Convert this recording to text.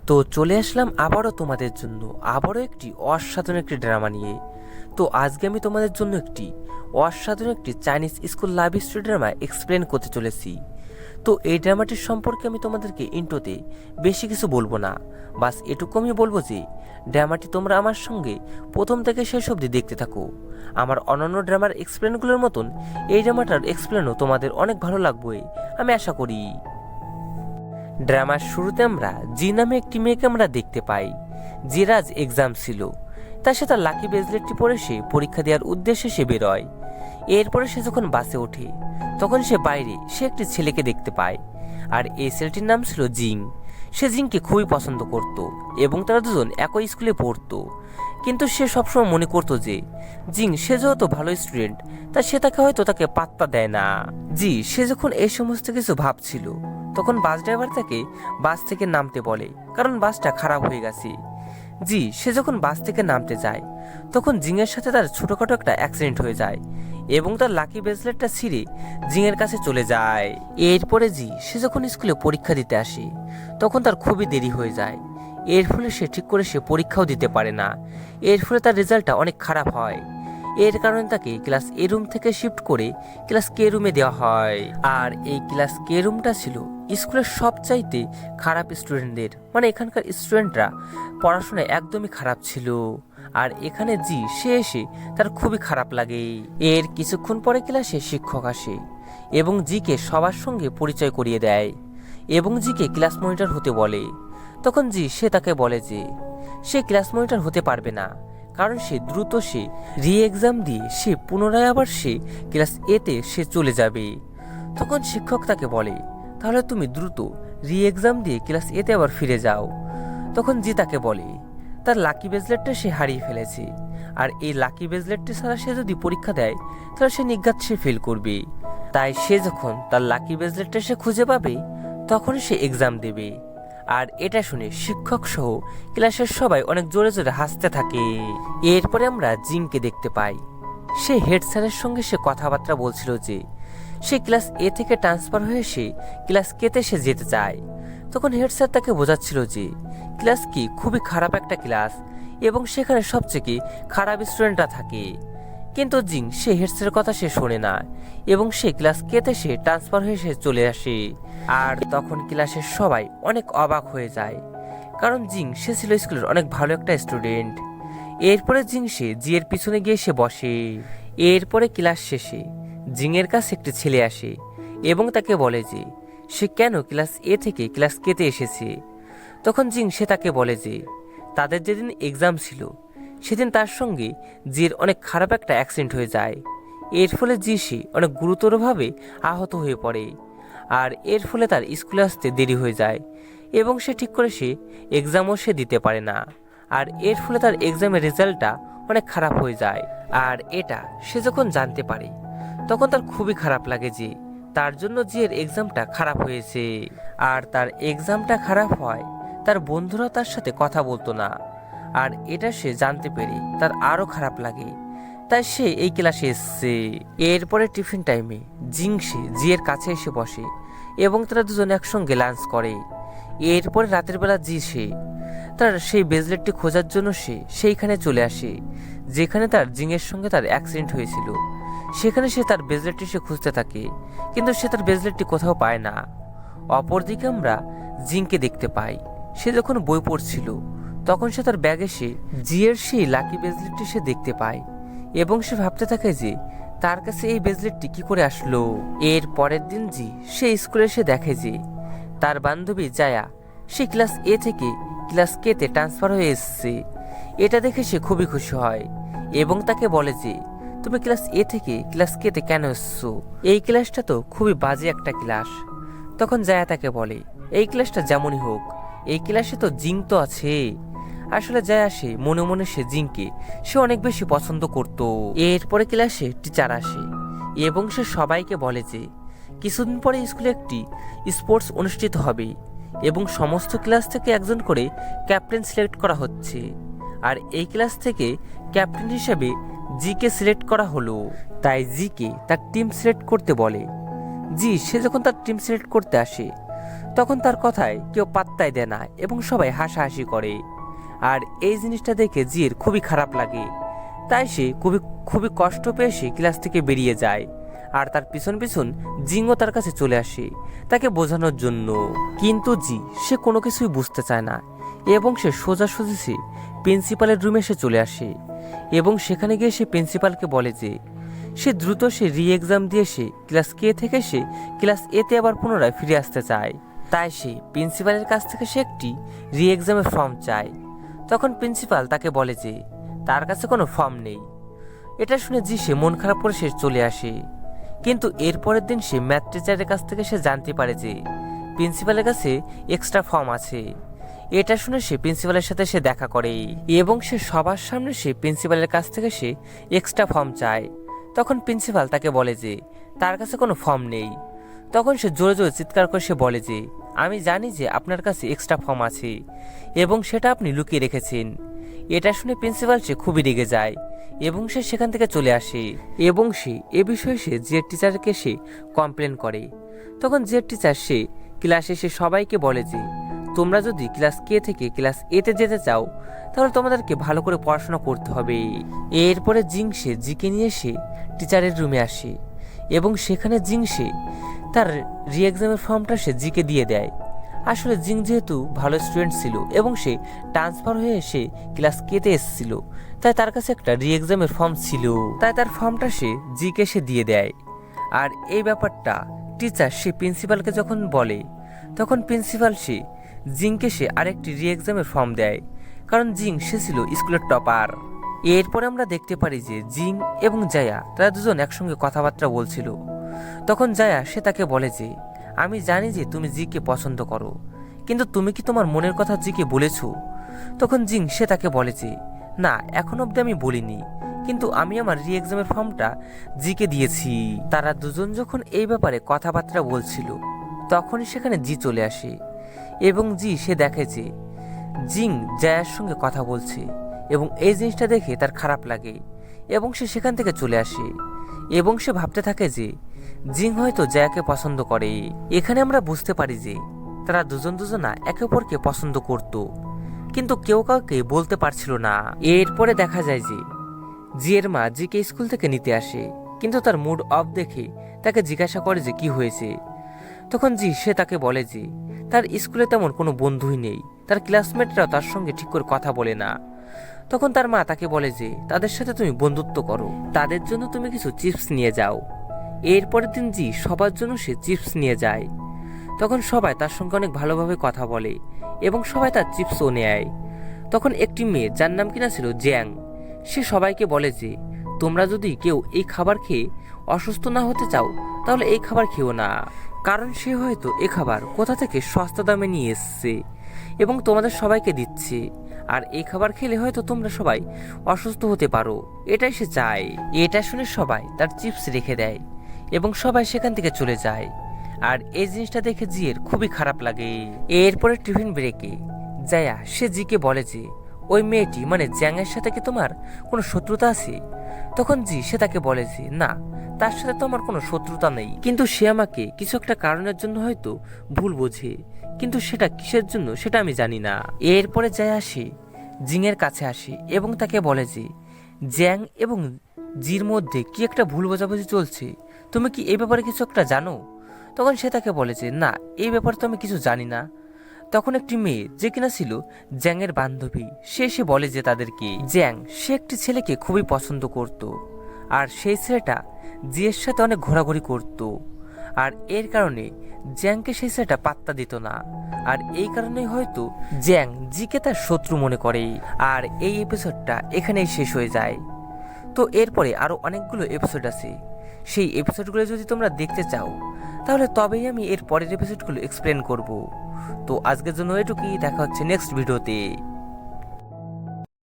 তো চলে আসলাম আবারও তোমাদের জন্য আবারও একটি অসাধারণ একটি ড্রামা নিয়ে। তো আজকে আমি তোমাদের জন্য একটি অসাধারণ একটি Chinese school love story drama explain করতে চলেছি। তো এই ড্রামাটির সম্পর্কে আমি তোমাদেরকে ইন্ট্রোতে বেশি কিছু বলবো না, বাস এটুকু আমি বলবো যে ড্রামাটি তোমরা আমার সঙ্গে প্রথম থেকে শেষ অবধি দেখতে থাকো। আমার অন্যান্য ড্রামার এক্সপ্লেনগুলোর মতন এই ড্রামাটার এক্সপ্লেনও তোমাদের অনেক ভালো লাগবে আমি আশা করি। ড্রামার শুরুতে আমরা জি নামে একটি মেয়েকে আমরা দেখতে পাই। জির আজ এক্সাম ছিল, তার সাথে লাকি ব্রেসলেটটি পরে সে পরীক্ষা দেওয়ার উদ্দেশ্যে সে বেরোয়। এরপরে সে যখন বাসে ওঠে তখন সে বাইরে একটি ছেলেকে দেখতে পায়, আর এই ছেলেটির নাম ছিল জিং। সে জিংকে খুবই পছন্দ করত এবং তারা দুজন একই স্কুলে পড়তো। কিন্তু সে সবসময় মনে করতো যে জিং সে যেহেতু ভালো স্টুডেন্ট তা সে তাকে পাত্তা দেয় না। সে যখন এই সমস্ত কিছু ভাবছিল তখন বাস ড্রাইভার তাকে বাস থেকে নামতে বলে, কারণ বাসটা খারাপ হয়ে গেছে। সে যখন বাস থেকে নামতে যায় তখন জিংয়ের সাথে তার ছোটখাটো একটা অ্যাক্সিডেন্ট হয়ে যায় এবং তার লাকি ব্রেসলেটটা ছিঁড়ে জিংয়ের কাছে চলে যায়। এরপরে সে যখন স্কুলে পরীক্ষা দিতে আসে তখন তার খুবই দেরি হয়ে যায়। এর ফলে সে ঠিক করে সে পরীক্ষাও দিতে পারে না। এর ফলে তার রেজাল্টটা অনেক খারাপ হয়। এর কারণে তাকে ক্লাস এ রুম থেকে শিফট করে ক্লাস কে রুমে দেওয়া হয়। আর এই ক্লাস কে রুমটা ছিল স্কুলের সবচাইতে খারাপ স্টুডেন্টদের, মানে এখানকার স্টুডেন্টরা পড়াশোনায় একদমই খারাপ ছিল। আর এখানে সে এসে তার খুবই খারাপ লাগে। এর কিছুক্ষণ পরে ক্লাসে শিক্ষক আসে এবং কে সবার সঙ্গে পরিচয় করিয়ে দেয় এবং কে ক্লাস মনিটর হতে বলে। তখন সে তাকে বলে যে সে ক্লাস মনিটর হতে পারবে না, কারণ সে দ্রুত রি এক্সাম দিয়ে সে পুনরায় আবার ক্লাস এতে সে চলে যাবে। তখন শিক্ষক তাকে বলে, তাহলে তুমি দ্রুত রি এক্সাম দিয়ে ক্লাস এতে আবার ফিরে যাও। তখন তাকে বলে তার লাকি ব্রেসলেটটা সে হারিয়ে ফেলেছে, আর এই লাকি ব্রেসলেটটি ছাড়া সে যদি পরীক্ষা দেয় তাহলে সে নির্ঘাত সে ফেল করবে। তাই সে যখন তার লাকি ব্রেসলেটটা সে খুঁজে পাবে তখন সে এক্সাম দেবে। আর এটা শুনে শিক্ষক সহ ক্লাসের সবাই অনেক জোরে জোরে হাসতে থাকে। এরপরে আমরা জিংকে দেখতে পাই। সে হেড স্যারের সঙ্গে সে কথাবার্তা বলছিল যে সে ক্লাস এ থেকে ট্রান্সফার হয়ে ক্লাস কেতে সে যেতে চায়। তখন হেড স্যার তাকে বোঝাচ্ছিল যে ক্লাস কি খুবই খারাপ একটা ক্লাস এবং সেখানে সবচেয়ে খারাপ স্টুডেন্টরা থাকে। কিন্তু জিং সে হেড স্যারের কথা সে শোনে না এবং সে ক্লাস কেতে সে ট্রান্সফার হয়ে সে চলে আসে। আর তখন ক্লাসের সবাই অনেক অবাক হয়ে যায়, কারণ জিং সে ছিল স্কুলের অনেক ভালো একটা স্টুডেন্ট। এরপরে সে জিয়ের পিছনে গিয়ে সে বসে। এরপরে ক্লাস শেষে জিংয়ের কাছে একটি ছেলে আসে এবং তাকে বলে যে সে কেন ক্লাস এ থেকে ক্লাস কেতে এসেছে। তখন সে তাকে বলে যে তাদের যেদিন এক্সাম ছিল সেদিন তার সঙ্গে জির অনেক খারাপ একটা অ্যাক্সিডেন্ট হয়ে যায়। এর ফলে সে অনেক গুরুতরভাবে আহত হয়ে পড়ে, আর এর ফলে তার স্কুলে আসতে দেরি হয়ে যায় এবং সে ঠিক করে এক্সামও সে দিতে পারে না। আর এর ফলে তার এক্সামের রেজাল্টটা অনেক খারাপ হয়ে যায়। আর এটা সে যখন জানতে পারে তখন তার খুবই খারাপ লাগে যে তার জন্য এর এক্সামটা খারাপ হয়েছে। আর তার এক্সামটা খারাপ হয় তার বন্ধুরা তার সাথে কথা বলতো না, আর এটা সে জানতে পেরে তার আরো খারাপ লাগে। তাই সে এই ক্লাসে এসছে। এরপরে টিফিন টাইমে সে জিয়ের কাছে এসে বসে এবং তারা দুজন একসঙ্গে লাঞ্চ করে। এরপরে রাতের বেলা সে তার সেই ব্রেসলেটটি খোঁজার জন্য সেইখানে চলে আসে যেখানে তার জিংয়ের সঙ্গে তার অ্যাক্সিডেন্ট হয়েছিল। সেখানে সে তার ব্রেসলেটটি সে খুঁজতে থাকে, কিন্তু সে তার ব্রেসলেটটি কোথাও পায় না। অপরদিকে আমরা জিংকে দেখতে পাই। সে যখন বই পড়ছিল তখন সে তার ব্যাগে জিয়ের সেই লাকি ব্রেসলেটটি সে দেখতে পায় এবং সে ভাবতে থাকে যে তার কাছে এই ব্রেসলেটটি কি করে আসলো। এর পরের দিন সে স্কুলে এসে দেখে যে তার বান্ধবী জায়া সে ক্লাস এ থেকে ক্লাস কেতে ট্রান্সফার হয়ে এসছে। এটা দেখে সে খুবই খুশি হয় এবং তাকে বলে যে তুমি ক্লাস এ থেকে ক্লাস কেতে কেন এসছো, এই ক্লাসটা তো খুবই বাজে একটা ক্লাস। তখন জায়া তাকে বলে এই ক্লাসটা যেমনই হোক এই ক্লাসে তো জিং তো আছে। আসলে জায়া মনে মনে জিংকে সে অনেক বেশি পছন্দ করত। এরপরে ক্লাসে টিচার আসে এবং সে সবাইকে বলে যে কিছুদিন পরে স্কুলে একটি স্পোর্টস অনুষ্ঠিত হবে এবং সমস্ত ক্লাস থেকে একজন করে ক্যাপ্টেন সিলেক্ট করা হচ্ছে। আর এই ক্লাস থেকে ক্যাপ্টেন হিসেবে কে সিলেক্ট করা হলো। তাই কে তার টিম সিলেক্ট করতে বলে। সে যখন তার টিম সিলেক্ট করতে আসে তখন তার কথায় কেউ পাত্তাই দেয় না এবং সবাই হাসাহাসি করে। আর এই জিনিসটা দেখে জির খুবই খারাপ লাগে। তাই সে খুবই কষ্ট পেয়ে সে ক্লাস থেকে বেরিয়ে যায়। আর তার পিছন পিছন জিংও তার কাছে চলে আসে তাকে বোঝানোর জন্য। কিন্তু জি সে কোনো কিছুই বুঝতে চায় না এবং সে সোজাসুজি সে প্রিন্সিপালের রুমে সে চলে আসে এবং সেখানে গিয়ে সে প্রিন্সিপালকে বলে যে সে দ্রুত সে রি এক্সাম দিয়ে সে ক্লাস কে থেকে সে ক্লাস এতে আবার পুনরায় ফিরে আসতে চায়। তাই সে প্রিন্সিপালের কাছ থেকে সে একটি রি এক্সামের ফর্ম চায়। তখন প্রিন্সিপাল তাকে বলে যে তার কাছে কোনো ফর্ম নেই। এটা শুনে জি সে মন খারাপ করে সে চলে আসে। কিন্তু এরপরের দিন সে ম্যাথ টিচারের কাছ থেকে সে জানতে পারে যে প্রিন্সিপালের কাছে এক্সট্রা ফর্ম আছে। এটা শুনে সে প্রিন্সিপালের সাথে সে দেখা করে এবং সে সবার সামনে সে প্রিন্সিপালের কাছ থেকে সে এক্সট্রা ফর্ম চায়। তখন প্রিন্সিপাল তাকে বলে যে তার কাছে কোনো ফর্ম নেই। তখন সে জোরে জোরে চিৎকার করে সে বলে যে আমি জানি যে আপনার কাছে এক্সট্রা ফর্ম আছে এবং সেটা আপনি লুকিয়ে রেখেছেন। এটা শুনে প্রিন্সিপাল সে খুবই রেগে যায় এবং সে সেখান থেকে চলে আসে এবং সে এ বিষয়ে সে জেড টিচারকে সে কমপ্লেন করে। তখন জেড টিচার সে ক্লাসে সে সবাইকে বলে যে তোমরা যদি ক্লাস কে থেকে ক্লাস এতে যেতে চাও তাহলে তোমাদেরকে ভালো করে পড়াশোনা করতে হবে। এরপরে জিং সে জিকে নিয়ে সে টিচারের রুমে আসে এবং সেখানে জিং সে তার রি এক্সামের ফর্মটা সে জিকে দিয়ে দেয়। আসলে জিং যেহেতু ভালো স্টুডেন্ট ছিল এবং সে ট্রান্সফার হয়ে এসে ক্লাস কেতে এসেছিল, তাই তার কাছে একটা রি এক্সামের ফর্ম ছিল। তাই তার ফর্মটা সে জিকে সে দিয়ে দেয়। আর এই ব্যাপারটা টিচার সে প্রিন্সিপালকে যখন বলে তখন প্রিন্সিপাল সে জিংকে সে আরেকটি রি এক্সামের ফর্ম দেয়, কারণ জিং সে ছিল স্কুলের টপার। এরপরে আমরা দেখতে পারি যে জিং এবং জায়া তারা দুজন একসঙ্গে কথাবার্তা বলছিল। তখন জায়া সে তাকে বলে যে আমি জানি যে তুমি জিকে পছন্দ করো, কিন্তু তুমি কি তোমার মনের কথা জিকে বলেছো? তখন জিং সে তাকে বলে যে না, এখন অব্দি আমি বলিনি, কিন্তু আমি আমার রি এক্সামের ফর্মটা জিকে দিয়েছি। তারা দুজন যখন এই ব্যাপারে কথাবার্তা বলছিল তখনই সেখানে জি চলে আসে এবং জি সে দেখে যে জিং জায়ার সঙ্গে কথা বলছে এবং এই জিনিসটা দেখে তার খারাপ লাগে এবং সে সেখান থেকে চলে আসে এবং সে ভাবতে থাকে যে জিং হয়তো জায়াকে পছন্দ করে। এখানে আমরা বুঝতে পারি যে তারা দুজনা একে অপরকে পছন্দ করত, কিন্তু কেউ কাউকে বলতে পারছিল না। এরপরে দেখা যায় যে জিয়ের মা জিকে স্কুল থেকে নিতে আসে, কিন্তু তার মুড অফ দেখে তাকে জিজ্ঞাসা করে যে কি হয়েছে। তখন জি সে তাকে বলে যে তার স্কুলে তেমন কোনো বন্ধুই নেই, তার ক্লাসমেটরাও তার সঙ্গে ঠিক করে কথা বলে না। তখন তার মা তাকে বলে যে তাদের সাথে তুমি বন্ধুত্ব করো, তাদের জন্য তুমি কিছু চিপস নিয়ে যাও। এরপরের দিন জি সবার জন্য সে চিপস নিয়ে যায়। তখন সবাই তার সঙ্গে অনেক ভালোভাবে কথা বলে এবং সবাই তার চিপসও নেয়। তখন একটি মেয়ে যার নাম কিনা ছিল জ্যাং, সে সবাইকে বলে যে তোমরা যদি কেউ এই খাবার খেয়ে অসুস্থ না হতে চাও তাহলে এই খাবার খেও না, কারণ সে হয়তো এ খাবার কোথা থেকে সস্তা দামে নিয়ে এসছে এবং তোমাদের সবাইকে দিচ্ছে, আর এই খাবার খেলে হয়তো তোমরা সবাই অসুস্থ হতে পারো, এটাই সে চায়। এটা শুনে সবাই তার চিপস রেখে দেয় এবং সবাই সেখান থেকে চলে যায়। আর এই জিনিসটা দেখে জিয়ের খুবই খারাপ লাগে। এরপরে টিফিন ব্রেকে জায়া সে জিকে বলে যে ওই মেয়েটি মানে জ্যাংয়ের সাথে কি তোমার কোনো শত্রুতা আছে? তখন জি সে তাকে বলে যে না, তার সাথে তো আমার কোনো শত্রুতা নেই, কিন্তু সে আমাকে কিছু একটা কারণের জন্য হয়তো ভুল বোঝে, কিন্তু সেটা কিসের জন্য সেটা আমি জানি না। এরপরে জায়া সে জিংয়ের কাছে আসে এবং তাকে বলে যে জ্যাং এবং জির মধ্যে কি একটা ভুল বোঝাবুঝি চলছে, তুমি কি এই ব্যাপারে কিছু একটা জানো? তখন সে তাকে বলে যে না, এই ব্যাপারে তো আমি কিছু জানি না। তখন একটি মেয়ে যে কিনা ছিল জ্যাংয়ের বান্ধবী, সে এসে বলে যে তাদেরকে জ্যাং সে একটি ছেলেকে খুবই পছন্দ করত, আর সেই ছেলেটা জিয়ের সাথে অনেক ঘোরাঘুরি করত, আর এর কারণে জ্যাংকে সেই ছেলেটা পাত্তা দিত না, আর এই কারণেই হয়তো জ্যাং জিকে তার শত্রু মনে করে। আর এই এপিসোডটা এখানেই শেষ হয়ে যায়। তো এরপরে আরো অনেকগুলো এপিসোড আছে, সেই এপিসোডগুলো যদি তোমরা দেখতে চাও তাহলে তবেই আমি এর পরের এপিসোডগুলো এক্সপ্লেন করব। তো আজকের জন্য এটুকুই, দেখা হচ্ছে নেক্সট ভিডিওতে।